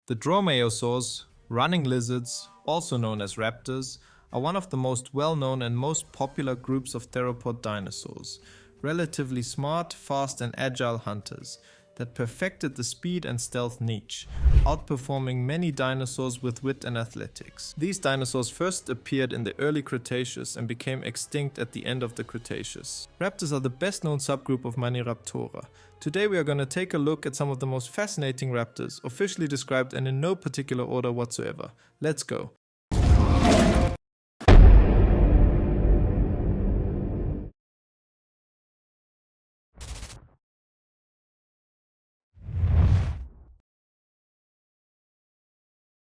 The dromaeosaurs, running lizards, also known as raptors, are one of the most well-known and most popular groups of theropod dinosaurs, relatively smart, fast and agile hunters that perfected the speed and stealth niche, outperforming many dinosaurs with wit and athletics. These dinosaurs first appeared in the early Cretaceous and became extinct at the end of the Cretaceous. Raptors are the best known subgroup of Maniraptora. Today we are going to take a look at some of the most fascinating raptors, officially described and in no particular order whatsoever. Let's go!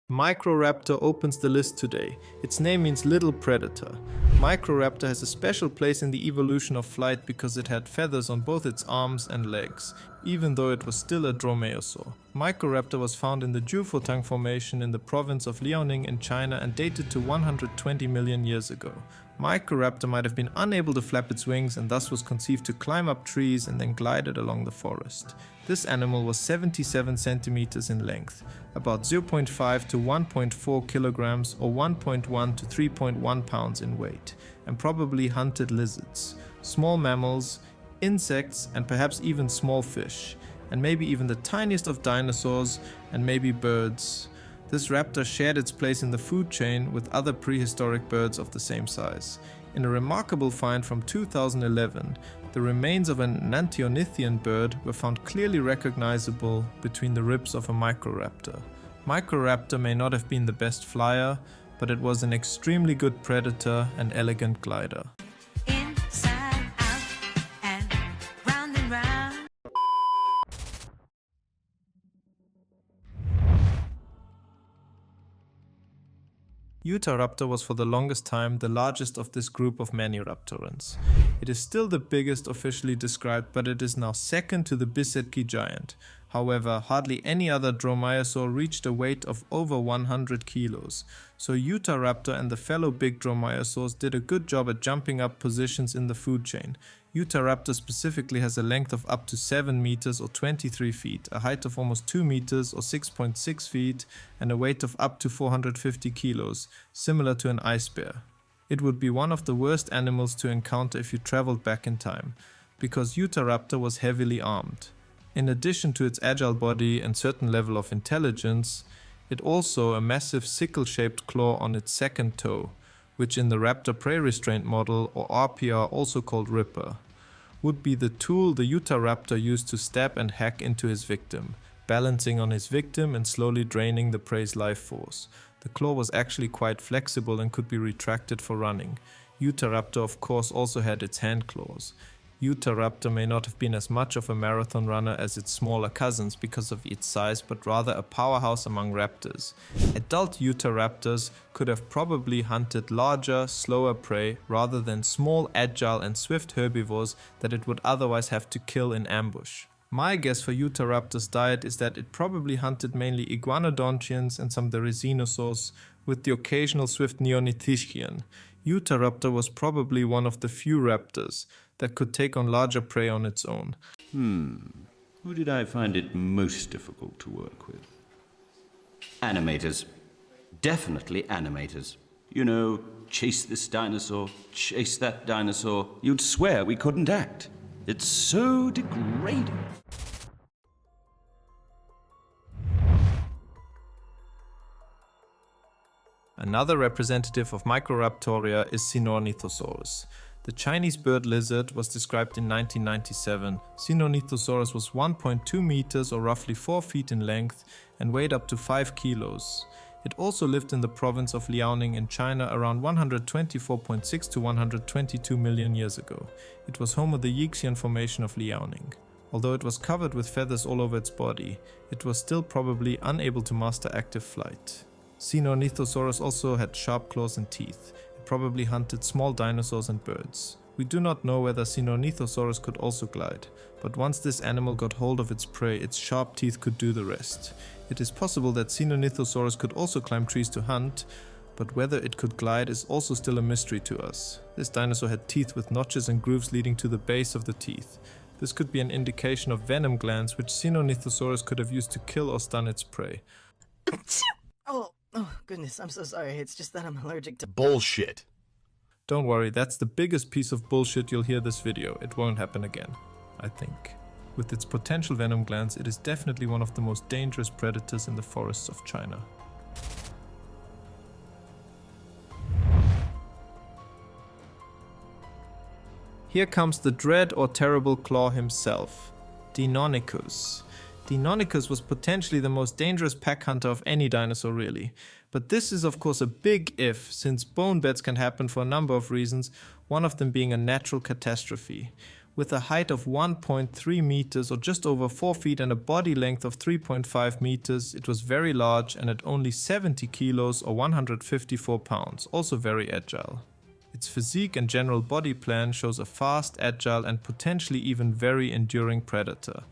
Microraptor opens the list today. Its name means little predator. Microraptor has a special place in the evolution of flight because it had feathers on both its arms and legs, even though it was still a dromaeosaur. Microraptor was found in the Jiufotang Formation in the province of Liaoning in China and dated to 120 million years ago. Microraptor might have been unable to flap its wings and thus was conceived to climb up trees and then glided along the forest. This animal was 77 centimeters in length, about 0.5 to 1.4 kilograms or 1.1 to 3.1 pounds in weight, and probably hunted lizards, small mammals, insects and perhaps even small fish, and maybe even the tiniest of dinosaurs and maybe birds. This raptor shared its place in the food chain with other prehistoric birds of the same size. In a remarkable find from 2011, the remains of an Antiornithian bird were found clearly recognizable between the ribs of a Microraptor. Microraptor may not have been the best flyer, but it was an extremely good predator and elegant glider. Inside out and round and round. Utahraptor was for the longest time the largest of this group of Maniraptorans. It is still the biggest officially described, but it is now second to the Bisedki giant. However, hardly any other dromaeosaur reached a weight of over 100 kilos, so Utahraptor and the fellow big dromaeosaurs did a good job at jumping up positions in the food chain. Utahraptor specifically has a length of up to 7 meters or 23 feet, a height of almost 2 meters or 6.6 feet, and a weight of up to 450 kilos, similar to an ice bear. It would be one of the worst animals to encounter if you traveled back in time, because Utahraptor was heavily armed. In addition to its agile body and certain level of intelligence, it also a massive sickle-shaped claw on its second toe, which in the Raptor Prey Restraint model, or RPR also called Ripper, would be the tool the Utahraptor used to stab and hack into his victim, balancing on his victim and slowly draining the prey's life force. The claw was actually quite flexible and could be retracted for running. Utahraptor of course also had its hand claws. Utahraptor may not have been as much of a marathon runner as its smaller cousins because of its size, but rather a powerhouse among raptors. Adult Utahraptors could have probably hunted larger, slower prey rather than small, agile and swift herbivores that it would otherwise have to kill in ambush. My guess for Utahraptor's diet is that it probably hunted mainly iguanodontians and some Therizinosaurs, with the occasional swift Neornithischian. Utahraptor was probably one of the few raptors that could take on larger prey on its own. Who did I find it most difficult to work with? Animators. Definitely animators. You know, chase this dinosaur, chase that dinosaur. You'd swear we couldn't act. It's so degrading. Another representative of Microraptoria is Sinornithosaurus. The Chinese bird lizard was described in 1997. Sinornithosaurus was 1.2 meters or roughly 4 feet in length and weighed up to 5 kilos. It also lived in the province of Liaoning in China around 124.6 to 122 million years ago. It was home of the Yixian Formation of Liaoning. Although it was covered with feathers all over its body, it was still probably unable to master active flight. Sinornithosaurus also had sharp claws and teeth. It probably hunted small dinosaurs and birds. We do not know whether Sinornithosaurus could also glide, but once this animal got hold of its prey, its sharp teeth could do the rest. It is possible that Sinornithosaurus could also climb trees to hunt, but whether it could glide is also still a mystery to us. This dinosaur had teeth with notches and grooves leading to the base of the teeth. This could be an indication of venom glands which Sinornithosaurus could have used to kill or stun its prey. Oh, goodness, I'm so sorry. It's just that I'm allergic to Bullshit. Don't worry, that's the biggest piece of bullshit you'll hear this video. It won't happen again, I think. With its potential venom glands, it is definitely one of the most dangerous predators in the forests of China. Here comes the dread or terrible claw himself, Deinonychus. Deinonychus was potentially the most dangerous pack hunter of any dinosaur really. But this is of course a big if, since bone beds can happen for a number of reasons, one of them being a natural catastrophe. With a height of 1.3 meters or just over 4 feet and a body length of 3.5 meters, it was very large and at only 70 kilos or 154 pounds, also very agile. Its physique and general body plan shows a fast, agile and potentially even very enduring predator.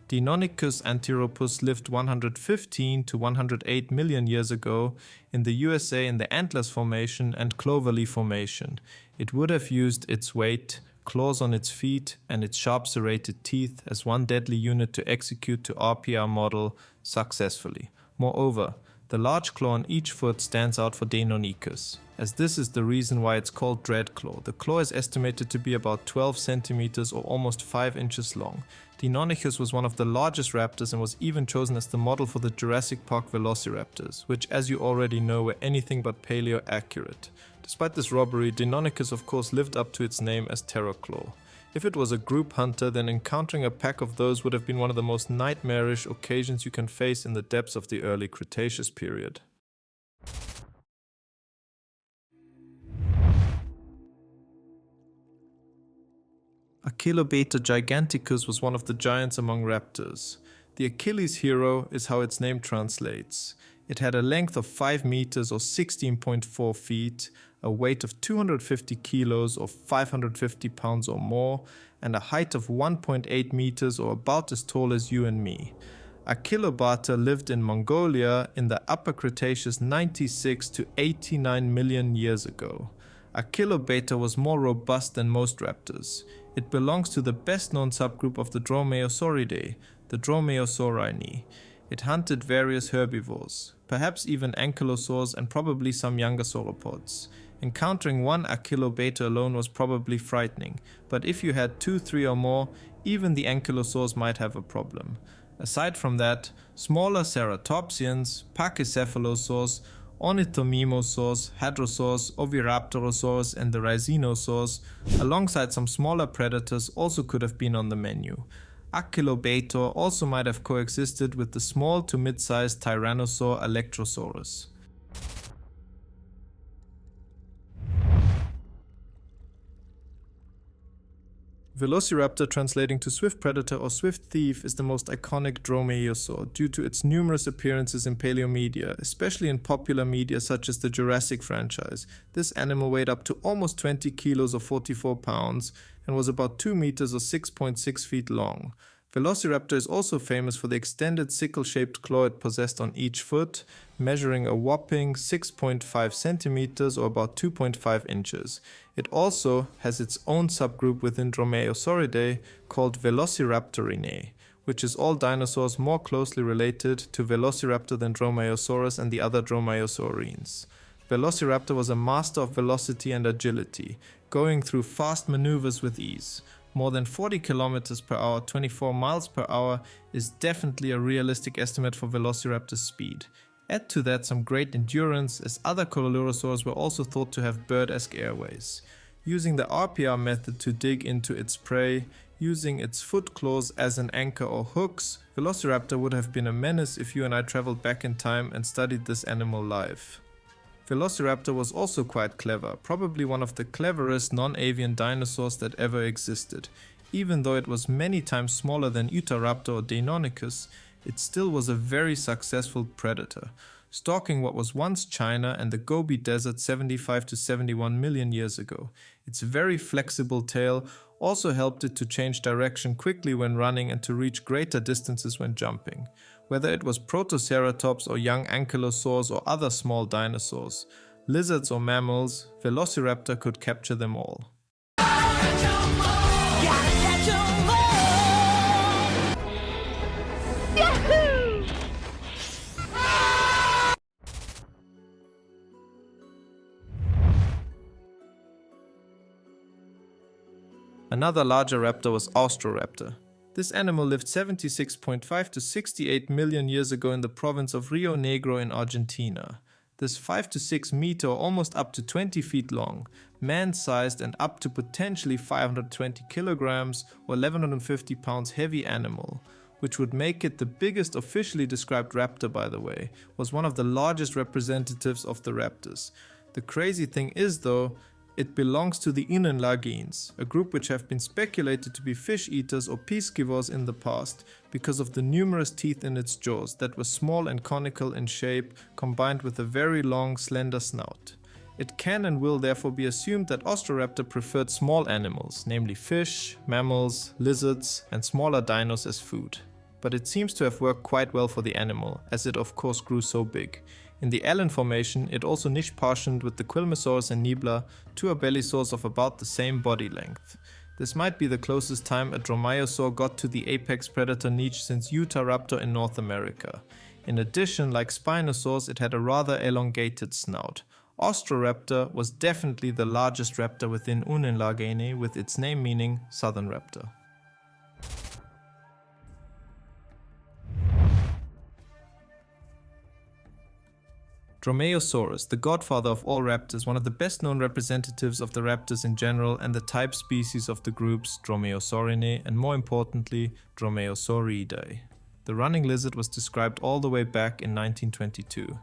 Deinonychus antiropus lived 115 to 108 million years ago in the USA in the Antlers Formation and Cloverleaf Formation. It would have used its weight, claws on its feet and its sharp serrated teeth as one deadly unit to execute the RPR model successfully. Moreover, the large claw on each foot stands out for Deinonychus, as this is the reason why it's called Dread Claw. The claw is estimated to be about 12 centimeters or almost 5 inches long. Deinonychus was one of the largest raptors and was even chosen as the model for the Jurassic Park velociraptors, which as you already know were anything but paleo accurate. Despite this robbery, Deinonychus of course lived up to its name as Terror Claw. If it was a group hunter, then encountering a pack of those would have been one of the most nightmarish occasions you can face in the depths of the early Cretaceous period. Achillobeta giganticus was one of the giants among raptors. The Achilles hero is how its name translates. It had a length of 5 meters or 16.4 feet, a weight of 250 kilos or 550 pounds or more, and a height of 1.8 meters or about as tall as you and me. Achillobata lived in Mongolia in the Upper Cretaceous 96 to 89 million years ago. Achillobeta was more robust than most raptors. It belongs to the best known subgroup of the dromaeosauridae, the dromaeosauri. It hunted various herbivores, perhaps even ankylosaurs and probably some younger sauropods. Encountering one Achillobeta alone was probably frightening, but if you had 2, 3 or more, even the ankylosaurs might have a problem. Aside from that, smaller ceratopsians, pachycephalosaurs, ornithomimosaurs, hadrosaurs, oviraptorosaurs and the rhizinosaurs, alongside some smaller predators, also could have been on the menu. Achillobeta also might have coexisted with the small to mid-sized Tyrannosaur Electrosaurus. Velociraptor, translating to swift predator or swift thief, is the most iconic dromaeosaur due to its numerous appearances in paleomedia, especially in popular media such as the Jurassic franchise. This animal weighed up to almost 20 kilos or 44 pounds and was about 2 meters or 6.6 feet long. Velociraptor is also famous for the extended sickle-shaped claw it possessed on each foot, measuring a whopping 6.5 centimeters or about 2.5 inches. It also has its own subgroup within Dromaeosauridae called Velociraptorinae, which is all dinosaurs more closely related to Velociraptor than Dromaeosaurus and the other Dromaeosaurines. Velociraptor was a master of velocity and agility, going through fast maneuvers with ease. More than 40 kilometers per hour, 24 miles per hour is definitely a realistic estimate for Velociraptor's speed. Add to that some great endurance, as other Coelurosaurs were also thought to have bird-esque airways. Using the RPR method to dig into its prey, using its foot claws as an anchor or hooks, Velociraptor would have been a menace if you and I traveled back in time and studied this animal live. Velociraptor was also quite clever, probably one of the cleverest non-avian dinosaurs that ever existed. Even though it was many times smaller than Utahraptor or Deinonychus, it still was a very successful predator, stalking what was once China and the Gobi Desert 75 to 71 million years ago. Its very flexible tail also helped it to change direction quickly when running and to reach greater distances when jumping. Whether it was Protoceratops or young ankylosaurs or other small dinosaurs, lizards or mammals, Velociraptor could capture them all. Another larger raptor was Austroraptor. This animal lived 76.5 to 68 million years ago in the province of Rio Negro in Argentina. This 5 to 6 meter, almost up to 20 feet long, man-sized and up to potentially 520 kilograms or 1150 pounds heavy animal, which would make it the biggest officially described raptor, by the way, was one of the largest representatives of the raptors. The crazy thing is though, it belongs to the Infraction-The, a group which have been speculated to be fish eaters or piscivores in the past because of the numerous teeth in its jaws that were small and conical in shape, combined with a very long, slender snout. It can and will therefore be assumed that Austroraptor preferred small animals, namely fish, mammals, lizards, and smaller dinos as food. But it seems to have worked quite well for the animal, as it of course grew so big. In the Allen Formation, it also niche partitioned with the Quilmosaurus and Nibbler, two abelisaurs of about the same body length. This might be the closest time a dromaeosaur got to the apex predator niche since Utahraptor in North America. In addition, like Spinosaurs, it had a rather elongated snout. Austroraptor was definitely the largest raptor within Infraction-The, with its name meaning Southern Raptor. Dromaeosaurus, the godfather of all raptors, one of the best known representatives of the raptors in general and the type species of the groups Dromaeosaurinae and more importantly Dromaeosauridae. The running lizard was described all the way back in 1922.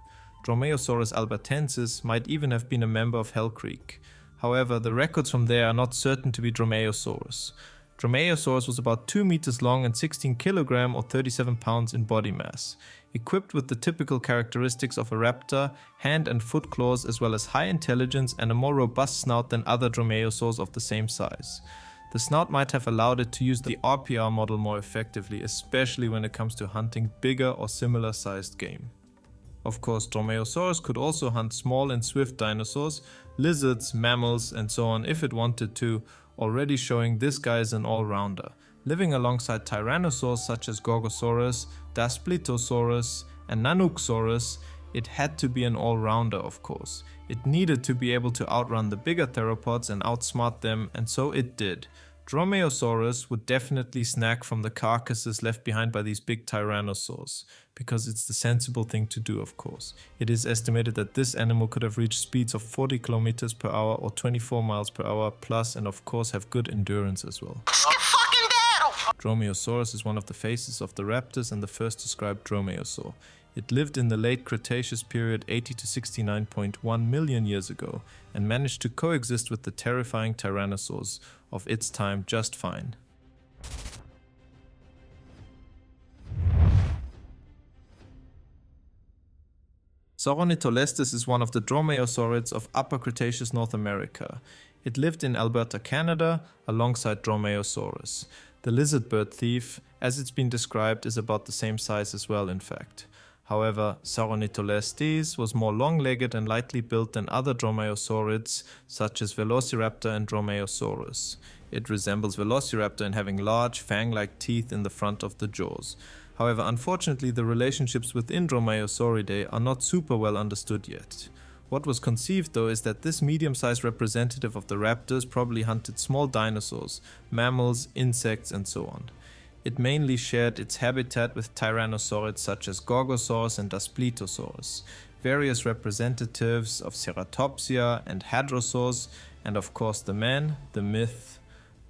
Dromaeosaurus albertensis might even have been a member of Hell Creek. However, the records from there are not certain to be Dromaeosaurus. Dromaeosaurus was about 2 meters long and 16 kilogram or 37 pounds in body mass. Equipped with the typical characteristics of a raptor, hand and foot claws as well as high intelligence and a more robust snout than other dromaeosaurs of the same size. The snout might have allowed it to use the RPR model more effectively, especially when it comes to hunting bigger or similar sized game. Of course, Dromaeosaurus could also hunt small and swift dinosaurs, lizards, mammals and so on if it wanted to, already showing this guy is an all-rounder. Living alongside tyrannosaurs such as Gorgosaurus, Daspletosaurus and Nanooksaurus, it had to be an all-rounder of course. It needed to be able to outrun the bigger theropods and outsmart them, and so it did. Dromaeosaurus would definitely snack from the carcasses left behind by these big tyrannosaurs, because it's the sensible thing to do of course. It is estimated that this animal could have reached speeds of 40 kilometers per hour or 24 miles per hour plus, and of course have good endurance as well. Dromaeosaurus is one of the faces of the raptors and the first described dromaeosaur. It lived in the late Cretaceous period 80 to 69.1 million years ago and managed to coexist with the terrifying tyrannosaurs of its time just fine. Sauronitolestes is one of the dromaeosaurids of Upper Cretaceous North America. It lived in Alberta, Canada, alongside Dromaeosaurus. The lizard bird thief, as it's been described, is about the same size as well in fact. However, Sauronitolestes was more long-legged and lightly built than other dromaeosaurids such as Velociraptor and Dromaeosaurus. It resembles Velociraptor in having large, fang-like teeth in the front of the jaws. However, unfortunately the relationships within Dromaeosauridae are not super well understood yet. What was conceived though is that this medium-sized representative of the raptors probably hunted small dinosaurs, mammals, insects and so on. It mainly shared its habitat with tyrannosaurids such as Gorgosaurus and Daspletosaurus, various representatives of Ceratopsia and Hadrosaurs, and of course the man, the myth,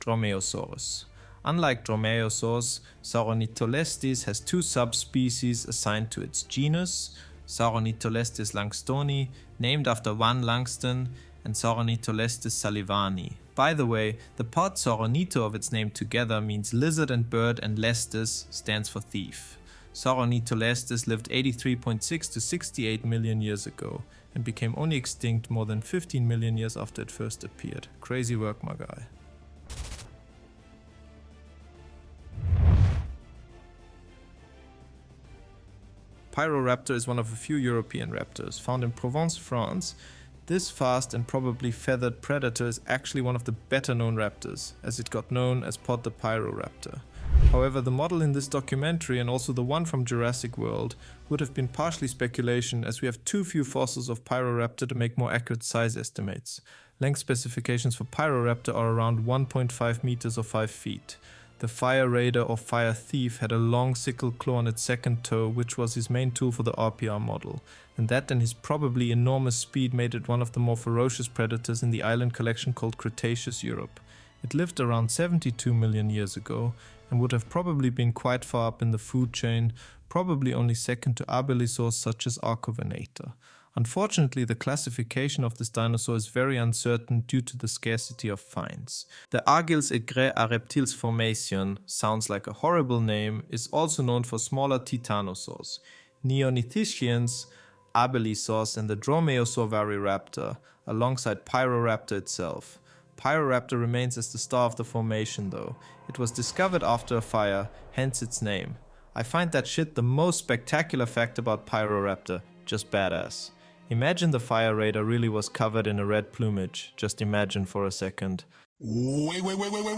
Dromaeosaurus. Unlike Dromaeosaurs, Sauronitolestes has two subspecies assigned to its genus, Sauronitolestes langstoni, named after Van Langston, and Sauronitolestes sullivani. By the way, the part Sauronito of its name together means lizard and bird, and lestes stands for thief. Sauronitolestes lived 83.6 to 68 million years ago and became only extinct more than 15 million years after it first appeared. Crazy work, my guy. Pyroraptor is one of a few European raptors, found in Provence, France. This fast and probably feathered predator is actually one of the better known raptors, as it got known as Pod the Pyroraptor. However, the model in this documentary and also the one from Jurassic World would have been partially speculation, as we have too few fossils of Pyroraptor to make more accurate size estimates. Length specifications for Pyroraptor are around 1.5 meters or 5 feet. The Fire Raider or Fire Thief had a long sickle claw on its second toe, which was his main tool for the RPR model, and that and his probably enormous speed made it one of the more ferocious predators in the island collection called Cretaceous Europe. It lived around 72 million years ago and would have probably been quite far up in the food chain, probably only second to abelisaurs such as Archovenator. Unfortunately, the classification of this dinosaur is very uncertain due to the scarcity of finds. The Agils aigres à reptiles formation sounds like a horrible name, is also known for smaller titanosaurs, Neornithischians, abelisaurs and the dromaeosaur Raptor, alongside Pyroraptor itself. Pyroraptor remains as the star of the formation though. It was discovered after a fire, hence its name. I find that shit the most spectacular fact about Pyroraptor, just badass. Imagine the Fire Raider really was covered in a red plumage. Just imagine for a second. Wait. What the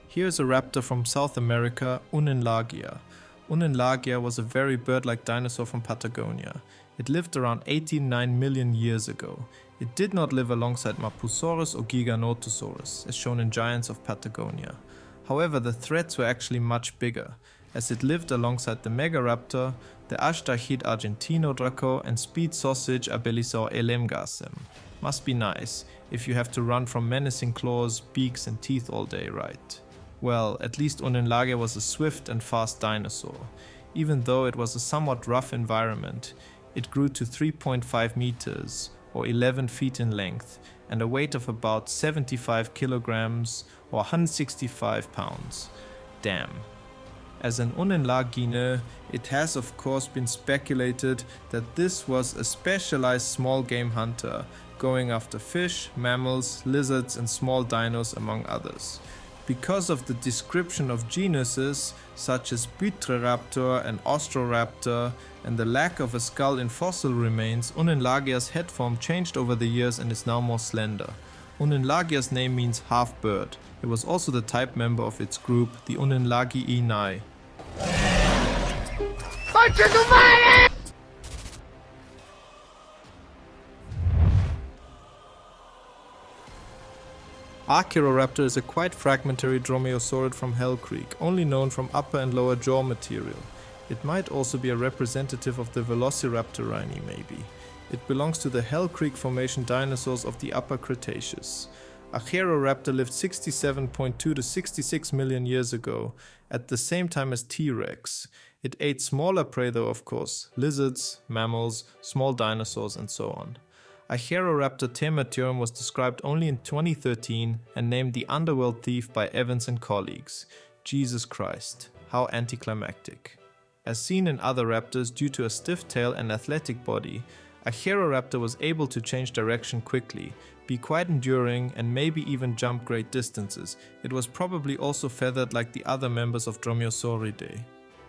Here's a raptor from South America, Unenlagia. Unenlagia was a very bird-like dinosaur from Patagonia. It lived around 89 million years ago. It did not live alongside Mapusaurus or Giganotosaurus, as shown in Giants of Patagonia. However, the threats were actually much bigger, as it lived alongside the Megaraptor, the Ashtachid argentino draco and speed sausage Abelisaur elemgasem. Must be nice, if you have to run from menacing claws, beaks and teeth all day, right? Well, at least Unenlagia was a swift and fast dinosaur. Even though it was a somewhat rough environment, it grew to 3.5 meters, or 11 feet in length, and a weight of about 75 kilograms, or 165 pounds. Damn. As an Unenlagine, it has of course been speculated that this was a specialized small game hunter, going after fish, mammals, lizards and small dinos among others. Because of the description of genuses such as Buitreraptor and Ostroraptor and the lack of a skull in fossil remains, Unenlagia's head form changed over the years and is now more slender. Unenlagia's name means half bird. It was also the type member of its group, the Unenlagiinae. Archaeoraptor is a quite fragmentary dromaeosaurid from Hell Creek, only known from upper and lower jaw material. It might also be a representative of the Velociraptorini maybe. It belongs to the Hell Creek Formation dinosaurs of the Upper Cretaceous. Archaeoraptor lived 67.2 to 66 million years ago, at the same time as T-Rex. It ate smaller prey though of course, lizards, mammals, small dinosaurs and so on. Archaeoraptor tematurum was described only in 2013 and named the Underworld Thief by Evans and colleagues. Jesus Christ, how anticlimactic. As seen in other raptors, due to a stiff tail and athletic body, Archaeoraptor was able to change direction quickly, be quite enduring and maybe even jump great distances. It was probably also feathered like the other members of Dromaeosauridae.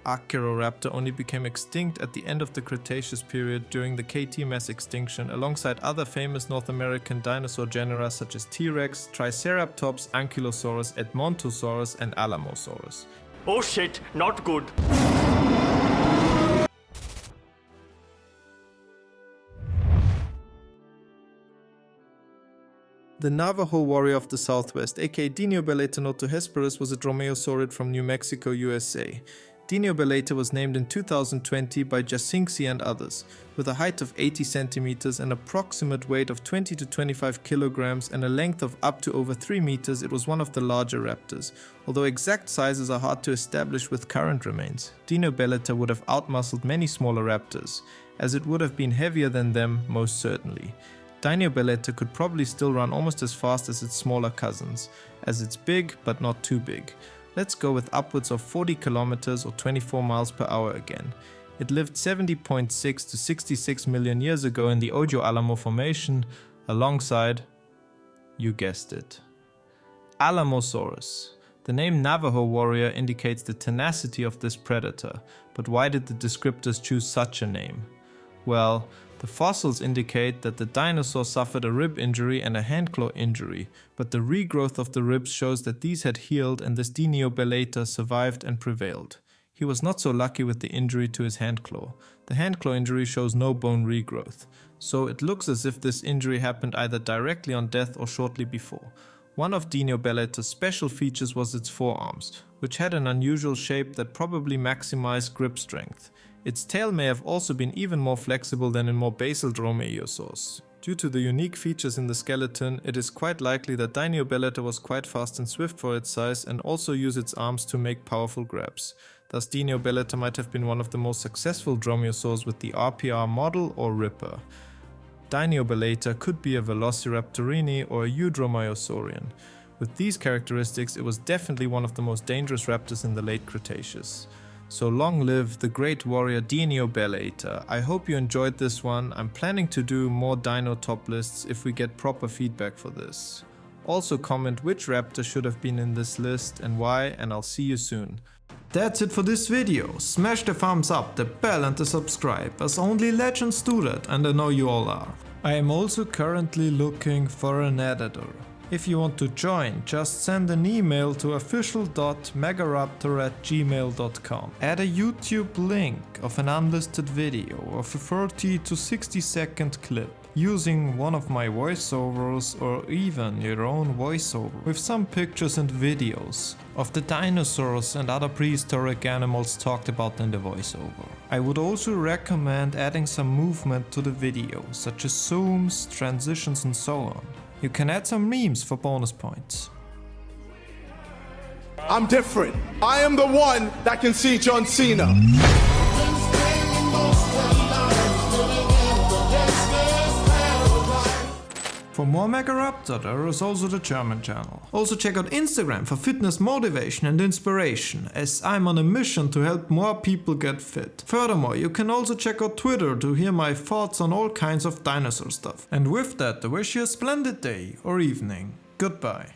Archaeoraptor only became extinct at the end of the Cretaceous period during the KT mass extinction alongside other famous North American dinosaur genera such as T-Rex, Triceratops, Ankylosaurus, Edmontosaurus and Alamosaurus. Oh shit, not good. The Navajo warrior of the Southwest, aka Dinosaur notohesperus, was a dromaeosaurid from New Mexico, USA. Dinosaur was named in 2020 by Jasinksi and others. With a height of 80 centimeters, an approximate weight of 20 to 25 kilograms and a length of up to over 3 meters, it was one of the larger raptors. Although exact sizes are hard to establish with current remains, Dinosaur would have outmuscled many smaller raptors, as it would have been heavier than them most certainly. Dinosaur could probably still run almost as fast as its smaller cousins, as it's big but not too big. Let's go with upwards of 40 kilometers or 24 miles per hour again. It lived 70.6 to 66 million years ago in the Ojo Alamo Formation, alongside, you guessed it, Alamosaurus. The name Navajo warrior indicates the tenacity of this predator, but why did the descriptors choose such a name? Well, The fossils indicate that the dinosaur suffered a rib injury and a handclaw injury, but the regrowth of the ribs shows that these had healed and this Dinobellator survived and prevailed. He was not so lucky with the injury to his handclaw. The handclaw injury shows no bone regrowth, so it looks as if this injury happened either directly on death or shortly before. One of Dinobellator's special features was its forearms, which had an unusual shape that probably maximized grip strength. Its tail may have also been even more flexible than in more basal dromaeosaurs. Due to the unique features in the skeleton, it is quite likely that Dinobellator was quite fast and swift for its size and also used its arms to make powerful grabs. Thus Dinobellator might have been one of the most successful dromaeosaurs with the RPR model or Ripper. Dinobellator could be a Velociraptorini or a Eudromaeosaurian. With these characteristics, it was definitely one of the most dangerous raptors in the late Cretaceous. So long live the great warrior Dinobellator. I hope you enjoyed this one. I'm planning to do more dino top lists if we get proper feedback for this. Also comment which raptor should have been in this list and why, and I'll see you soon. That's it for this video. Smash the thumbs up, the bell and the subscribe, as only legends do that, and I know you all are. I am also currently looking for an editor. If you want to join, just send an email to official.megaraptor@gmail.com. Add a YouTube link of an unlisted video of a 30 to 60 second clip using one of my voiceovers or even your own voiceover with some pictures and videos of the dinosaurs and other prehistoric animals talked about in the voiceover. I would also recommend adding some movement to the video, such as zooms, transitions and so on. You can add some memes for bonus points. I'm different. I am the one that can see John Cena. For more Megaraptor, there is also the German channel. Also check out Instagram for fitness motivation and inspiration, as I'm on a mission to help more people get fit. Furthermore, you can also check out Twitter to hear my thoughts on all kinds of dinosaur stuff. And with that, I wish you a splendid day or evening. Goodbye.